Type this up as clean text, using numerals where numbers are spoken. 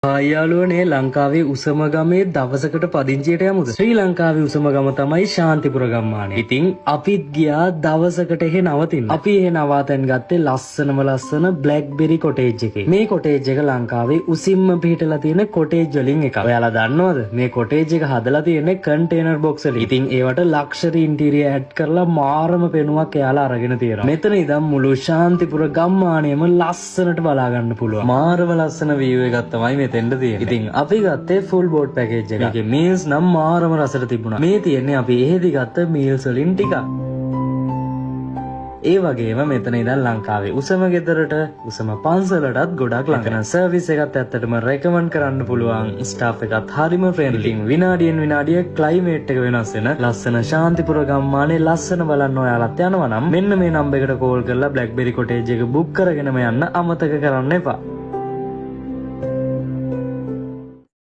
යාළුවනේ ලංකාවේ උසම ගමේ දවසකට පදිංචියට යමුද? ශ්‍රී ලංකාවේ උසම ගම තමයි ශාන්තිපුර ගම්මානය. ඉතින් අපිත් ගියා දවසකට එහෙ නවතින්න. අපි එහෙ නවාතැන් ගත්තේ ලස්සනම ලස්සන බ්ලැක්බෙරි කොටේජ් එකේ. මේ කොටේජ් එක ලංකාවේ උසින්ම පිහිටලා තියෙන කොටේජ් වලින් එකක්. ඔයාලා දන්නවද? මේ කොටේජ් එක හදලා තියෙන්නේ කන්ටේනර් බොක්ස් වලින්. ඉතින් ඒවට ලක්ෂරි ඉන්ටීරියර් ඇඩ් කරලා මාරම පෙනුමක් එයාලා අරගෙන තියෙනවා. මෙතන ඉඳන් මුළු ශාන්තිපුර ගම්මානයම ලස්සනට බලා ගන්න පුළුවන්. මාරම ලස්සන view එකක් තමයි මෙතෙන්ද තියෙන්නේ. ඉතින් අපි ගත්තේ full board package එක. මේකේ meals නම් මාරම රසට තිබුණා. මේ තියෙන්නේ අපි එහෙදි ගත්ත meals වලින් ටිකක්. ඒ වගේම මෙතන ඉඳන් ලංකාවේ උසම ගෙදරට උසම පන්සලටත් ගොඩක් ළඟ. සර්විස් එකත් ඇත්තටම රෙකමන්ඩ් කරන්න පුළුවන්. ස්ටාෆ් එකත් හරිම ෆ්‍රෙන්ඩ්ලි. විනාඩියෙන් විනාඩිය ක්ලයිමේට් එක වෙනස් වෙන ලස්සන ශාන්තිපුර ගම්මානේ ලස්සන බලන්න ඔයාලත් යනවා නම් මෙන්න මේ නම්බර් එකට කෝල් කරලා බ්ලැක්බෙරි කොටේජ් එක බුක් කරගෙනම යන්න අමතක කරන්න එපා.